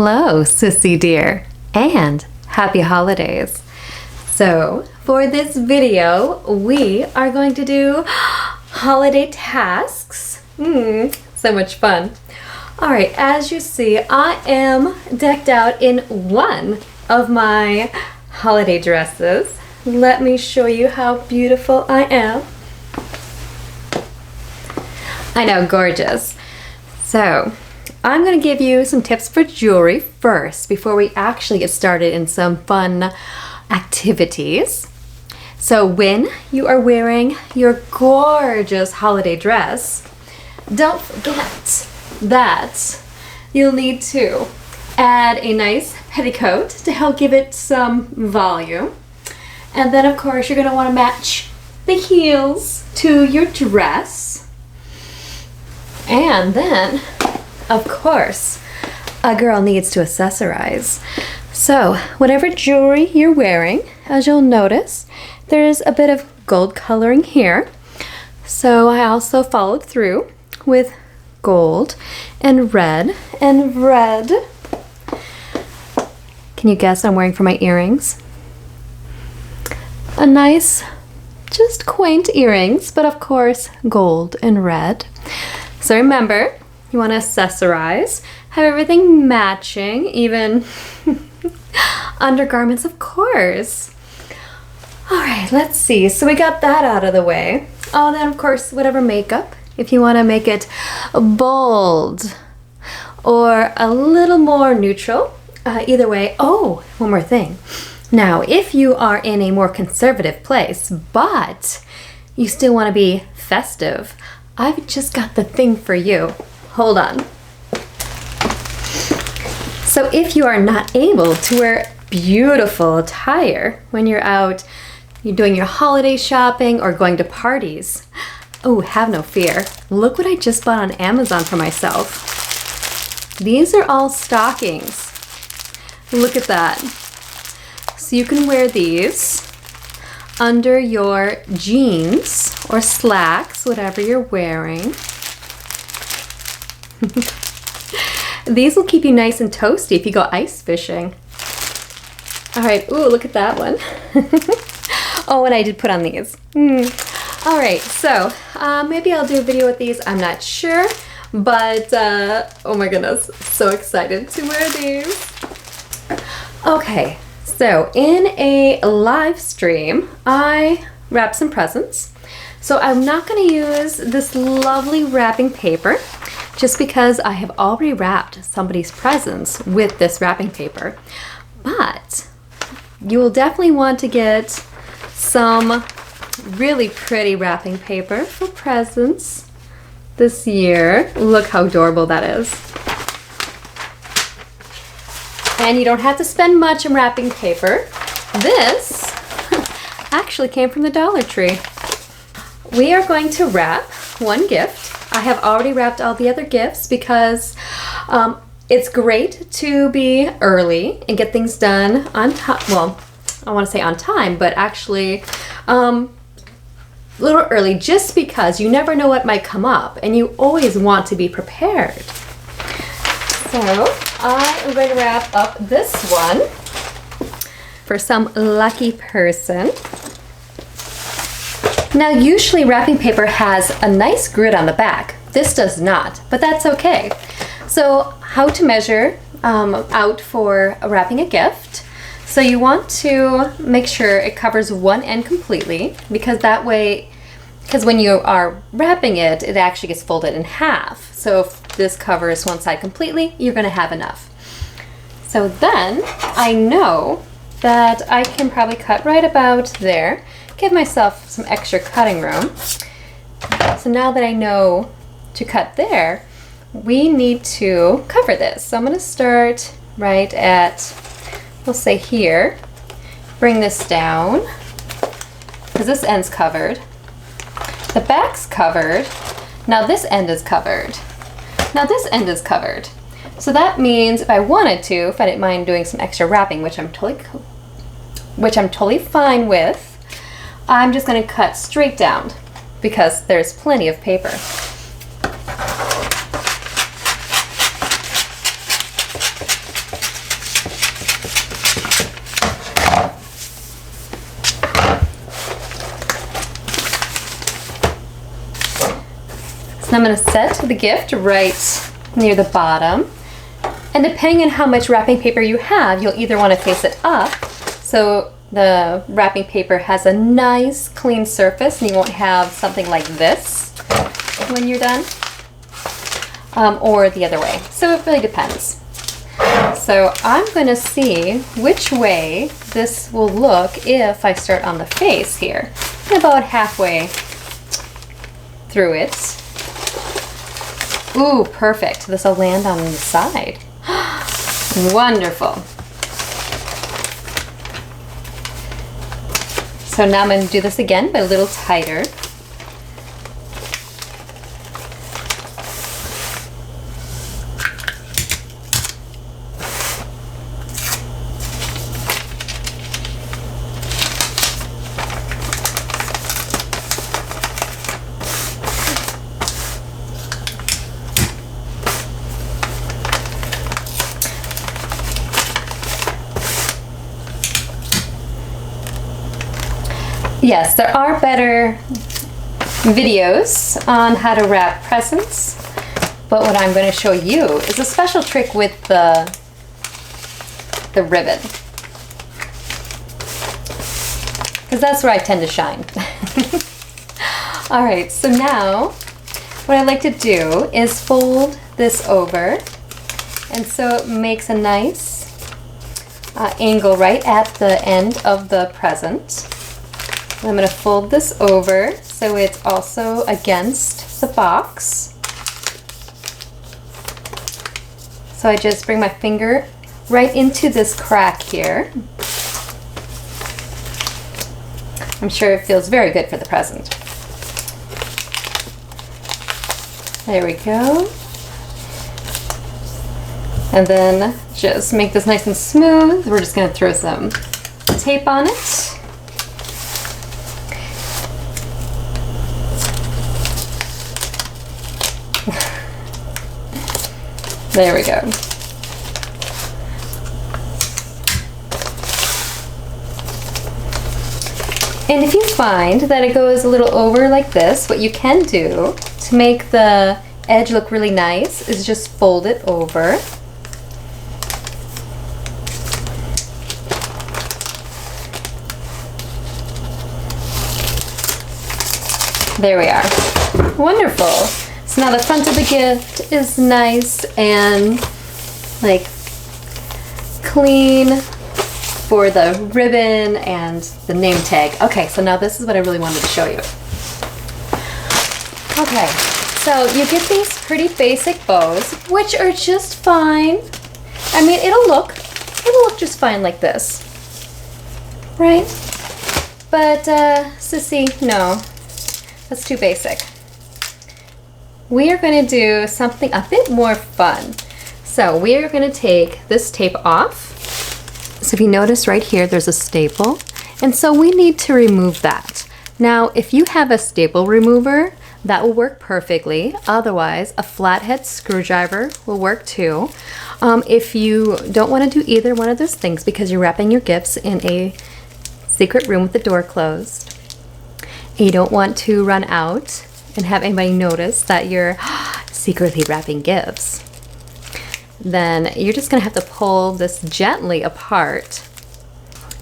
Hello, Sissy dear, and happy holidays. So, for this video, we are going to do holiday tasks. So much fun. Alright, as you see, I am decked out in one of my holiday dresses. Let me show you how beautiful I am. I know, gorgeous. So, I'm going to give you some tips for jewelry first before we actually get started in some fun activities. So when you are wearing your gorgeous holiday dress, don't forget that you'll need to add a nice petticoat to help give it some volume. And then of course you're going to want to match the heels to your dress. And then of course, a girl needs to accessorize. So, whatever jewelry you're wearing, as you'll notice, there is a bit of gold coloring here. So I also followed through with gold and red and red. Can you guess what I'm wearing for my earrings? A nice, just quaint earrings, but of course, gold and red. So remember, you want to accessorize, have everything matching, even undergarments, of course. All right, let's see. So we got that out of the way. Oh, then of course, whatever makeup, if you want to make it bold or a little more neutral, either way. Oh, one more thing. Now, if you are in a more conservative place, but you still want to be festive, I've just got the thing for you. Hold on. So if you are not able to wear beautiful attire when you're out, you're doing your holiday shopping or going to parties, oh, have no fear. Look what I just bought on Amazon for myself. These are all stockings. Look at that. So you can wear these under your jeans or slacks, whatever you're wearing. These will keep you nice and toasty if you go ice fishing. All right, ooh, look at that one. Oh, and I did put on these. All right, so maybe I'll do a video with these. I'm not sure, but oh my goodness, so excited to wear these. Okay, so in a live stream, I wrapped some presents. So I'm not going to use this lovely wrapping paper just because I have already wrapped somebody's presents with this wrapping paper. But you will definitely want to get some really pretty wrapping paper for presents this year. Look how adorable that is. And you don't have to spend much on wrapping paper. This actually came from the Dollar Tree. We are going to wrap one gift. I have already wrapped all the other gifts because it's great to be early and get things done on time. Well, I want to say on time, but actually a little early just because you never know what might come up and you always want to be prepared. So I am going to wrap up this one for some lucky person. Now usually wrapping paper has a nice grid on the back. This does not, but that's okay. So how to measure out for wrapping a gift. So you want to make sure it covers one end completely because that way, because when you are wrapping it, it actually gets folded in half. So if this covers one side completely, you're going to have enough. So then I know that I can probably cut right about there. Give myself some extra cutting room. So now that I know to cut there, we need to cover this. So I'm going to start right at, we'll say here, bring this down, because this end's covered. The back's covered. Now this end is covered. Now this end is covered. So that means if I wanted to, if I didn't mind doing some extra wrapping, which I'm totally fine with, I'm just going to cut straight down because there's plenty of paper. So I'm going to set the gift right near the bottom. And depending on how much wrapping paper you have, you'll either want to face it up so the wrapping paper has a nice clean surface and you won't have something like this when you're done, or the other way. So it really depends. So I'm going to see which way this will look if I start on the face here, about halfway through it. Ooh, perfect. This will land on the side. Wonderful. So now I'm going to do this again, but a little tighter. Yes, there are better videos on how to wrap presents, but what I'm going to show you is a special trick with the ribbon, because that's where I tend to shine. All right, so now what I like to do is fold this over, and so it makes a nice angle right at the end of the present. I'm going to fold this over so it's also against the box. So I just bring my finger right into this crack here. I'm sure it feels very good for the present. There we go. And then just make this nice and smooth. We're just going to throw some tape on it. There we go. And if you find that it goes a little over like this, what you can do to make the edge look really nice is just fold it over. There we are. Wonderful. So now the front of the gift is nice and like clean for the ribbon and the name tag. Okay, so now this is what I really wanted to show you. Okay, so you get these pretty basic bows, which are just fine. I mean, it'll look just fine like this, right? But Sissy, no, that's too basic. We are going to do something a bit more fun. So we are going to take this tape off. So if you notice right here, there's a staple. And so we need to remove that. Now, if you have a staple remover, that will work perfectly. Otherwise, a flathead screwdriver will work too. If you don't want to do either one of those things because you're wrapping your gifts in a secret room with the door closed, and you don't want to run out and have anybody notice that you're secretly wrapping gifts, then you're just going to have to pull this gently apart.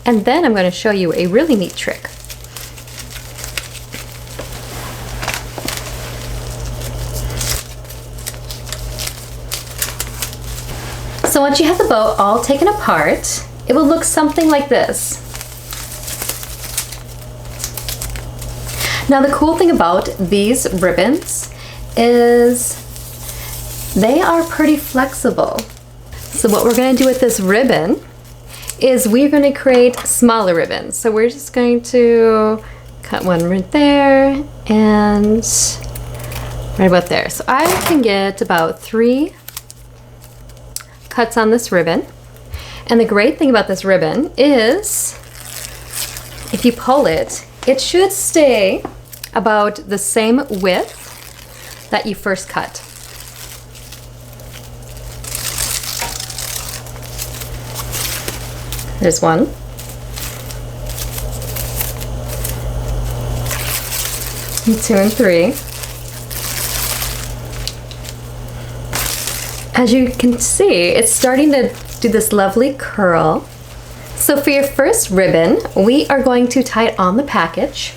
And then I'm going to show you a really neat trick. So once you have the bow all taken apart, it will look something like this. Now the cool thing about these ribbons is they are pretty flexible. So what we're going to do with this ribbon is we're going to create smaller ribbons. So we're just going to cut one right there and right about there. So I can get about 3 cuts on this ribbon. And the great thing about this ribbon is if you pull it, it should stay about the same width that you first cut. There's one. And 2 and 3. As you can see, it's starting to do this lovely curl. So for your first ribbon, we are going to tie it on the package.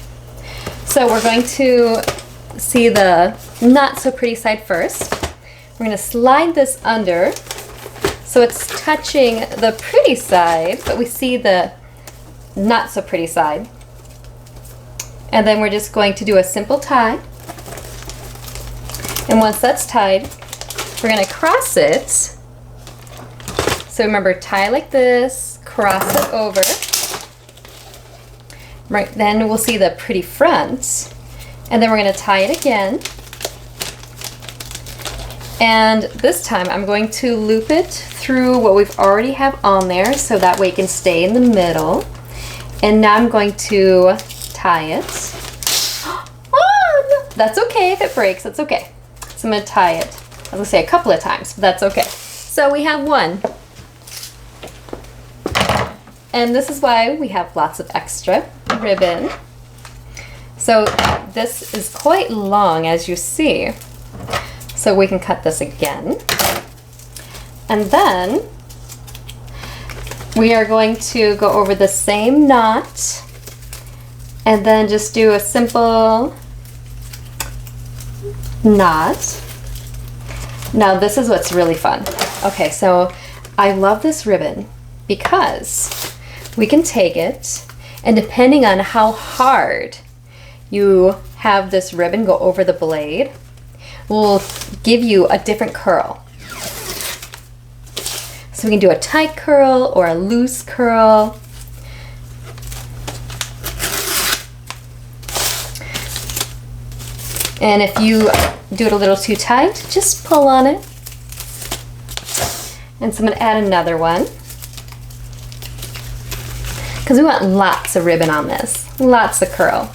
So we're going to see the not so pretty side first. We're going to slide this under so it's touching the pretty side, but we see the not so pretty side. And then we're just going to do a simple tie. And once that's tied, we're going to cross it. So remember, tie like this, cross it over. Right, then we'll see the pretty front. And then we're going to tie it again. And this time I'm going to loop it through what we've already have on there so that way it can stay in the middle. And now I'm going to tie it. Oh, that's okay if it breaks, that's okay. So I'm going to tie it, I was going to say a couple of times, but that's okay. So we have one. And this is why we have lots of extra ribbon. So this is quite long, as you see. So we can cut this again. And then we are going to go over the same knot and then just do a simple knot. Now this is what's really fun. Okay, so I love this ribbon because we can take it, and depending on how hard you have this ribbon go over the blade, will give you a different curl. So we can do a tight curl or a loose curl. And if you do it a little too tight, just pull on it. And so I'm going to add another one, because we want lots of ribbon on this, lots of curl.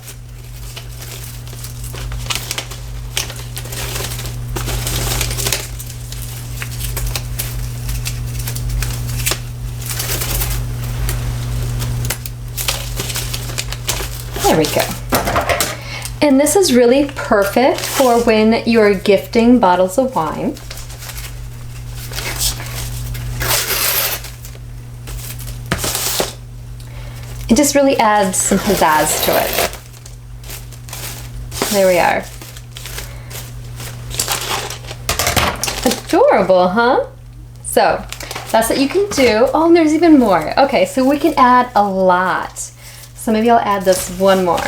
There we go. And this is really perfect for when you're gifting bottles of wine. It just really adds some pizzazz to it. There we are. Adorable, huh? So that's what you can do. Oh, and there's even more. Okay, so we can add a lot. So maybe I'll add this one more.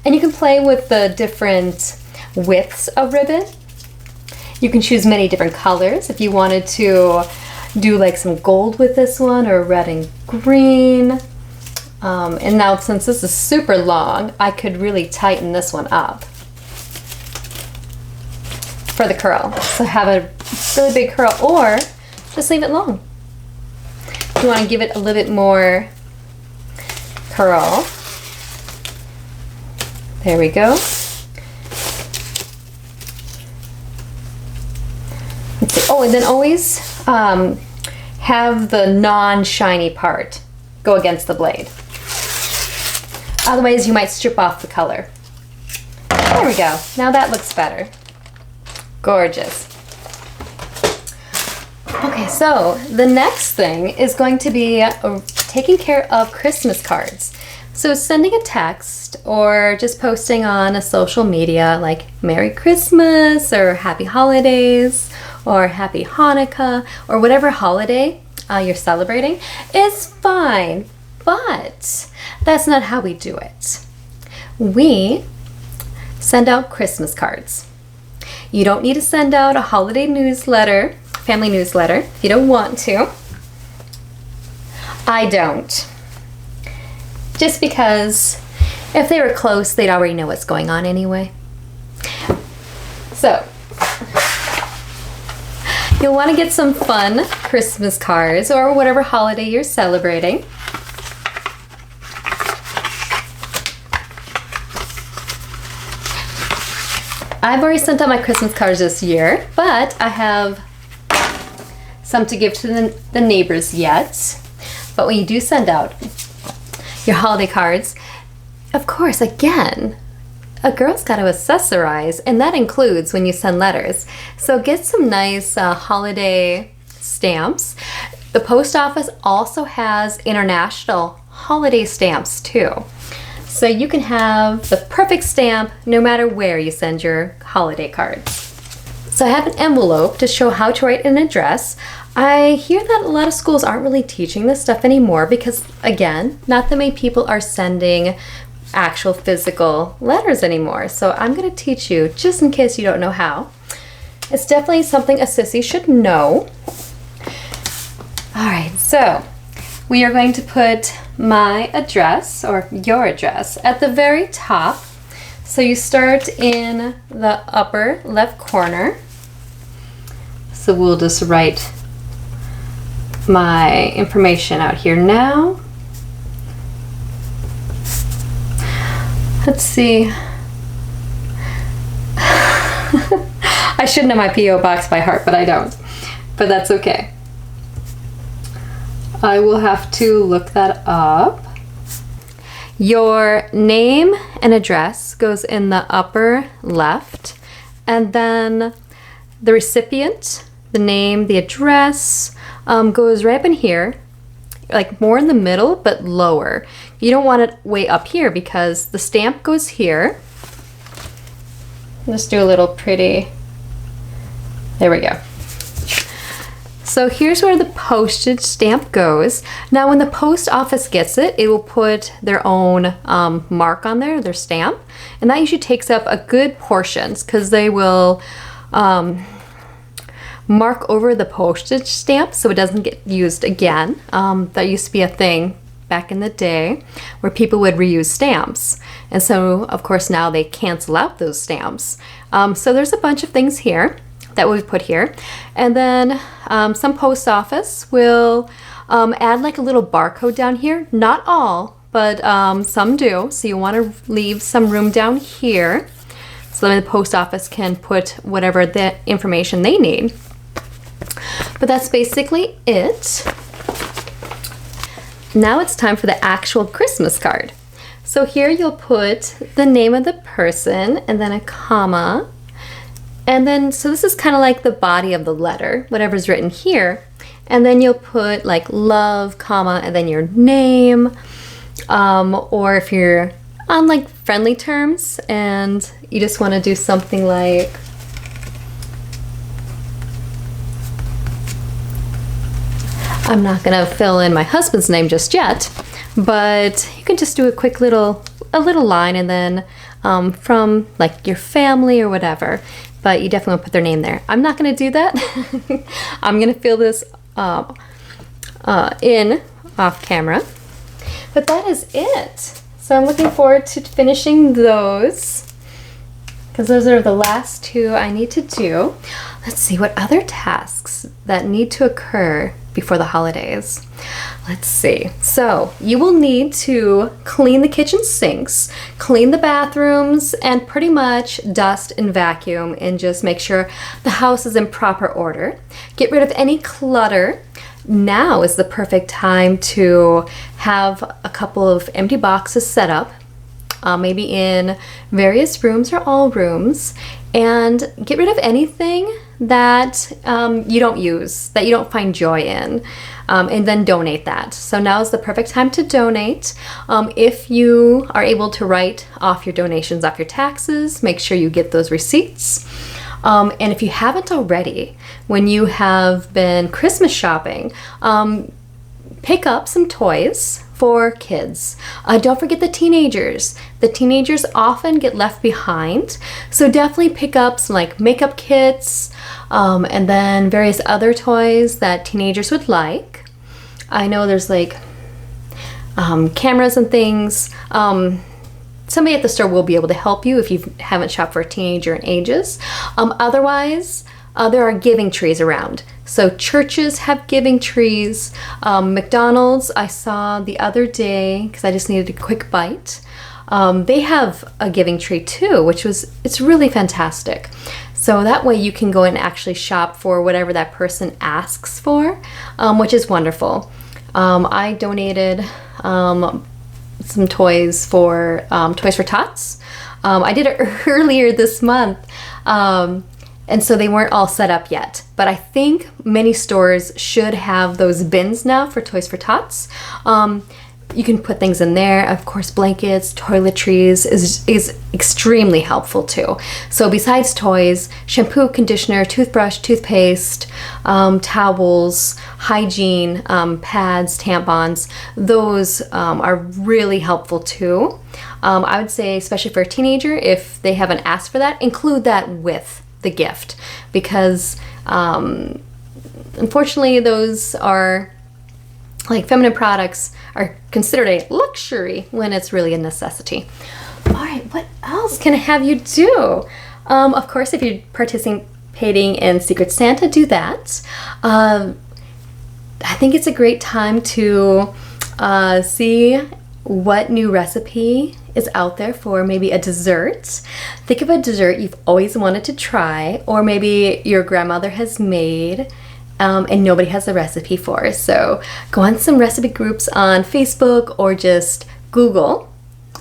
And you can play with the different widths of ribbon. You can choose many different colors if you wanted to do like some gold with this one, or red and green. And now since this is super long, I could really tighten this one up for the curl. So have a really big curl, or just leave it long. If you want to give it a little bit more curl. There we go. Let's see. Oh, and then always have the non-shiny part go against the blade. Otherwise, you might strip off the color. There we go. Now that looks better. Gorgeous. Okay, so the next thing is going to be taking care of Christmas cards. So sending a text or just posting on a social media like Merry Christmas or Happy Holidays or Happy Hanukkah or whatever holiday you're celebrating is fine, but that's not how we do it. We send out Christmas cards. You don't need to send out a holiday newsletter, family newsletter, if you don't want to. I don't. Just because if they were close, they'd already know what's going on anyway. So, you'll want to get some fun Christmas cards or whatever holiday you're celebrating. I've already sent out my Christmas cards this year, but I have some to give to the neighbors yet. But when you do send out your holiday cards, of course, again, a girl's got to accessorize, and that includes when you send letters. So get some nice holiday stamps. The post office also has international holiday stamps too. So you can have the perfect stamp no matter where you send your holiday cards. So I have an envelope to show how to write an address. I hear that a lot of schools aren't really teaching this stuff anymore because, again, not that many people are sending actual physical letters anymore. So I'm going to teach you just in case you don't know how. It's definitely something a sissy should know. All right, so we are going to put my address, or your address, at the very top. So you start in the upper left corner. So we'll just write my information out here now. Let's see. I should know my P.O. box by heart, but I don't. But that's okay. I will have to look that up. Your name and address goes in the upper left, and then the recipient, the name, the address, goes right up in here, like more in the middle, but lower. You don't want it way up here because the stamp goes here. Let's do a little pretty, there we go. So here's where the postage stamp goes. Now when the post office gets it, it will put their own mark on there, their stamp, and that usually takes up a good portion because they will mark over the postage stamp so it doesn't get used again. That used to be a thing back in the day where people would reuse stamps, and so of course now they cancel out those stamps. So there's a bunch of things here that we've put here, and then some post office will add like a little barcode down here. Not all, but some do, so you want to leave some room down here so that the post office can put whatever the information they need. But that's basically it. Now it's time for the actual Christmas card. So here you'll put the name of the person and then a comma. And then, so this is kind of like the body of the letter, whatever's written here. And then you'll put like love, comma, and then your name. Or if you're on like friendly terms and you just want to do something like, I'm not gonna fill in my husband's name just yet, but you can just do a quick little line and then from like your family or whatever, but you definitely want to put their name there. I'm not gonna do that. I'm gonna fill this in off camera, but that is it. So I'm looking forward to finishing those because those are the last two I need to do. Let's see what other tasks that need to occur before the holidays. Let's see. So you will need to clean the kitchen sinks, clean the bathrooms, and pretty much dust and vacuum and just make sure the house is in proper order. Get rid of any clutter. Now is the perfect time to have a couple of empty boxes set up, maybe in various rooms or all rooms, and get rid of anything that you don't use, that you don't find joy in, and then donate that. So now is the perfect time to donate. If you are able to write off your donations off your taxes, make sure you get those receipts. And if you haven't already, when you have been Christmas shopping, pick up some toys for kids. Don't forget the teenagers. The teenagers often get left behind, so definitely pick up some like makeup kits and then various other toys that teenagers would like. I know there's like cameras and things. Somebody at the store will be able to help you if you haven't shopped for a teenager in ages. Otherwise, there are giving trees around. So churches have giving trees. McDonald's, I saw the other day, because I just needed a quick bite, they have a giving tree too, it's really fantastic. So that way you can go and actually shop for whatever that person asks for, which is wonderful. I donated some toys for Toys for Tots. I did it earlier this month, and so they weren't all set up yet. But I think many stores should have those bins now for Toys for Tots. You can put things in there. Of course, blankets, toiletries is extremely helpful too. So besides toys, shampoo, conditioner, toothbrush, toothpaste, towels, hygiene, pads, tampons, those are really helpful too. I would say, especially for a teenager, if they haven't asked for that, include that with the gift, because unfortunately those are, like, feminine products are considered a luxury when it's really a necessity. All right, what else can I have you do? Of course, if you're participating in Secret Santa, do that. I think it's a great time to see what new recipe is out there for maybe a dessert. Think of a dessert you've always wanted to try, or maybe your grandmother has made and nobody has a recipe for. So go on some recipe groups on Facebook, or just Google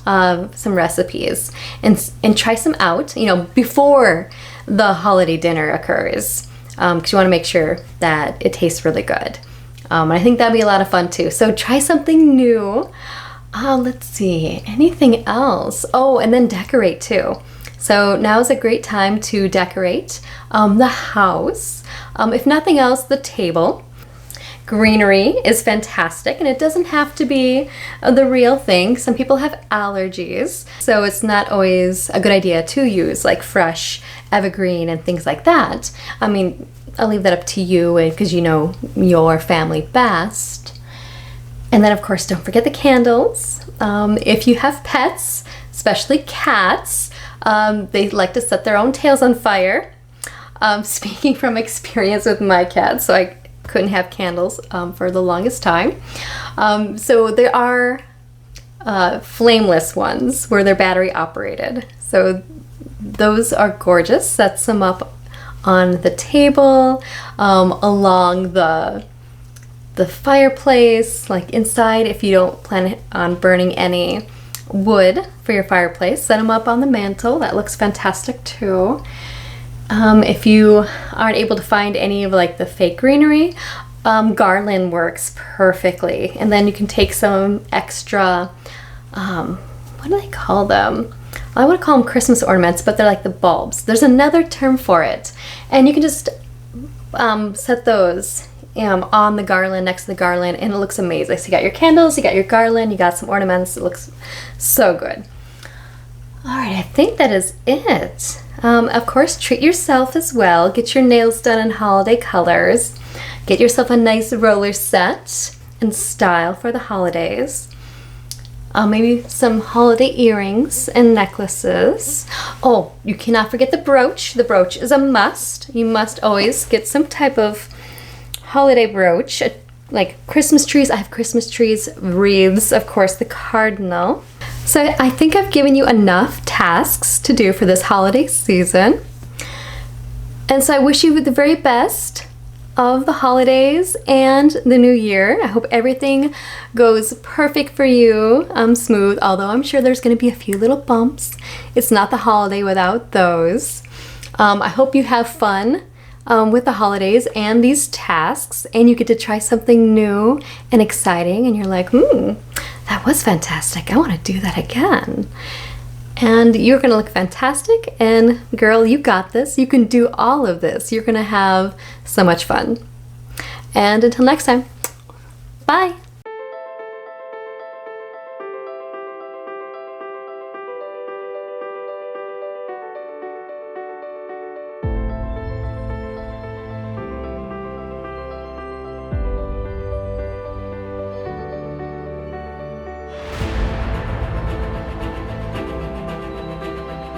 some recipes and try some out, you know, before the holiday dinner occurs, because you want to make sure that it tastes really good. I think that'd be a lot of fun too. So try something new. Let's see, anything else? Oh, and then decorate too. So now is a great time to decorate the house. If nothing else, the table. Greenery is fantastic, and it doesn't have to be the real thing. Some people have allergies, so it's not always a good idea to use like fresh evergreen and things like that. I mean, I'll leave that up to you because you know your family best. And then, of course, don't forget the candles. If you have pets, especially cats, they like to set their own tails on fire. Speaking from experience with my cat, so I couldn't have candles for the longest time. So there are flameless ones where they're battery operated. So those are gorgeous. Set some up on the table, along the fireplace, like inside. If you don't plan on burning any wood for your fireplace, set them up on the mantle. That looks fantastic too. If you aren't able to find any of like the fake greenery, garland works perfectly. And then you can take some extra, what do they call them? I want to call them Christmas ornaments, but they're like the bulbs. There's another term for it. And you can just set those on the garland, next to the garland, and it looks amazing. So you got your candles, you got your garland, you got some ornaments. It looks so good. All right, I think that is it. Of course, treat yourself as well. Get your nails done in holiday colors. Get yourself a nice roller set and style for the holidays. Maybe some holiday earrings and necklaces. Oh, you cannot forget the brooch. The brooch is a must. You must always get some type of holiday brooch, like Christmas trees. I have Christmas trees, wreaths, of course, the cardinal. So I think I've given you enough tasks to do for this holiday season. And so I wish you the very best of the holidays and the new year. I hope everything goes perfect for you, smooth, although I'm sure there's going to be a few little bumps. It's not the holiday without those. I hope you have fun with the holidays and these tasks, and you get to try something new and exciting, and you're like, that was fantastic. I want to do that again. And you're going to look fantastic, and girl, you got this. You can do all of this. You're going to have so much fun. And until next time, bye.